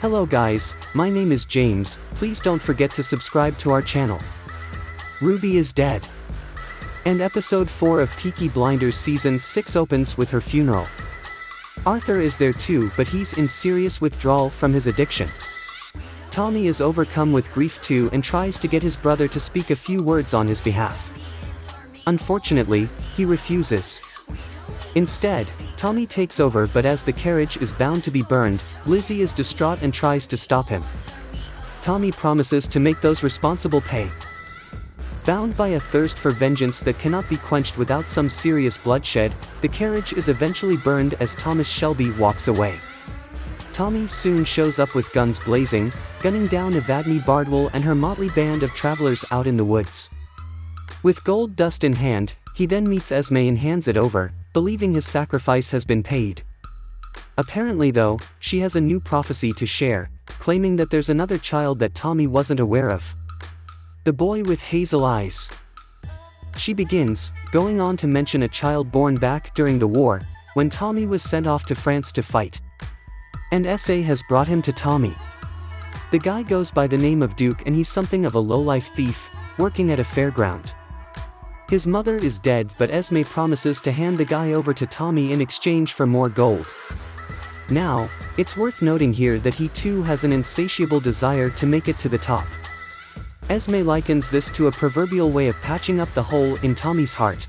Hello guys, my name is James, please don't forget to subscribe to our channel. Ruby is dead. And episode 4 of Peaky Blinders season 6 opens with her funeral. Arthur is there too, but he's in serious withdrawal from his addiction. Tommy is overcome with grief too and tries to get his brother to speak a few words on his behalf. Unfortunately, he refuses. Instead, Tommy takes over, but as the carriage is bound to be burned, Lizzie is distraught and tries to stop him. Tommy promises to make those responsible pay. Bound by a thirst for vengeance that cannot be quenched without some serious bloodshed, the carriage is eventually burned as Thomas Shelby walks away. Tommy soon shows up with guns blazing, gunning down Evadne Bardwell and her motley band of travelers out in the woods. With gold dust in hand, he then meets Esme and hands it over, believing his sacrifice has been paid. Apparently though, she has a new prophecy to share, claiming that there's another child that Tommy wasn't aware of. The boy with hazel eyes. She begins, going on to mention a child born back during the war, when Tommy was sent off to France to fight. And SA has brought him to Tommy. The guy goes by the name of Duke and he's something of a lowlife thief, working at a fairground. His mother is dead, but Esme promises to hand the guy over to Tommy in exchange for more gold. Now, it's worth noting here that he too has an insatiable desire to make it to the top. Esme likens this to a proverbial way of patching up the hole in Tommy's heart.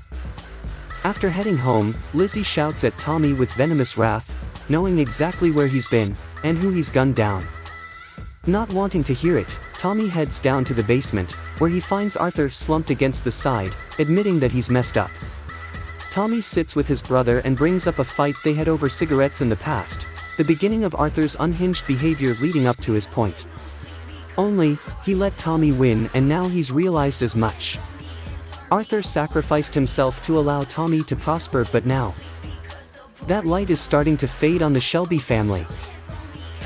After heading home, Lizzie shouts at Tommy with venomous wrath, knowing exactly where he's been, and who he's gunned down. Not wanting to hear it, Tommy heads down to the basement, where he finds Arthur slumped against the side, admitting that he's messed up. Tommy sits with his brother and brings up a fight they had over cigarettes in the past, the beginning of Arthur's unhinged behavior leading up to his point. Only, he let Tommy win and now he's realized as much. Arthur sacrificed himself to allow Tommy to prosper, but now that light is starting to fade on the Shelby family.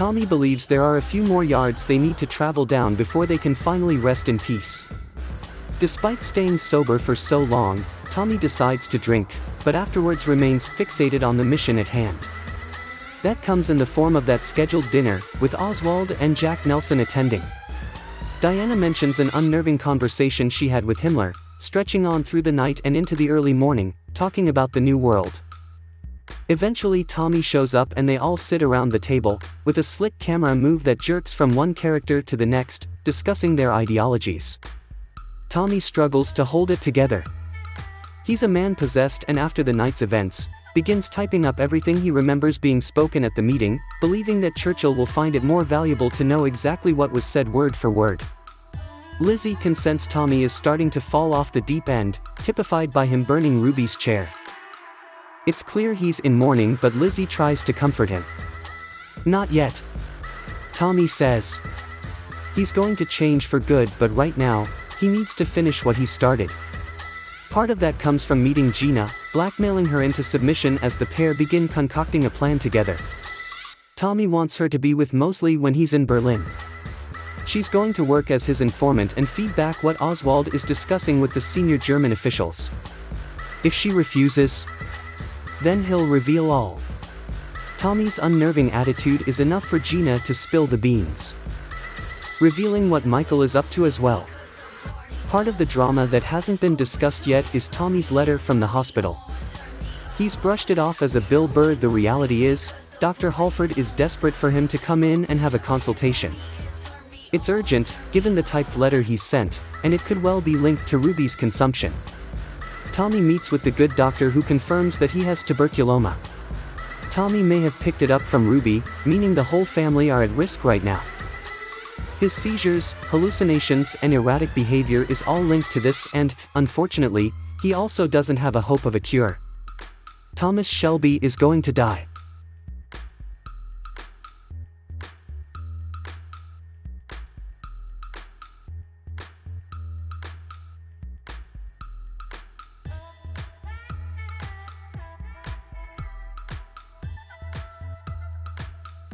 Tommy believes there are a few more yards they need to travel down before they can finally rest in peace. Despite staying sober for so long, Tommy decides to drink, but afterwards remains fixated on the mission at hand. That comes in the form of that scheduled dinner, with Oswald and Jack Nelson attending. Diana mentions an unnerving conversation she had with Himmler, stretching on through the night and into the early morning, talking about the new world. Eventually Tommy shows up and they all sit around the table, with a slick camera move that jerks from one character to the next, discussing their ideologies. Tommy struggles to hold it together. He's a man possessed and after the night's events, begins typing up everything he remembers being spoken at the meeting, believing that Churchill will find it more valuable to know exactly what was said word for word. Lizzie can sense Tommy is starting to fall off the deep end, typified by him burning Ruby's chair. It's clear he's in mourning, but Lizzie tries to comfort him. Not yet. Tommy says he's going to change for good, but right now, he needs to finish what he started. Part of that comes from meeting Gina, blackmailing her into submission as the pair begin concocting a plan together. Tommy wants her to be with Mosley when he's in Berlin. She's going to work as his informant and feed back what Oswald is discussing with the senior German officials. If she refuses, then he'll reveal all. Tommy's unnerving attitude is enough for Gina to spill the beans, revealing what Michael is up to as well. Part of the drama that hasn't been discussed yet is Tommy's letter from the hospital. He's brushed it off as a Bill Burr. The reality is, Dr. Halford is desperate for him to come in and have a consultation. It's urgent, given the typed letter he's sent, and it could well be linked to Ruby's consumption. Tommy meets with the good doctor who confirms that he has tuberculoma. Tommy may have picked it up from Ruby, meaning the whole family are at risk right now. His seizures, hallucinations and erratic behavior is all linked to this and, unfortunately, he also doesn't have a hope of a cure. Thomas Shelby is going to die.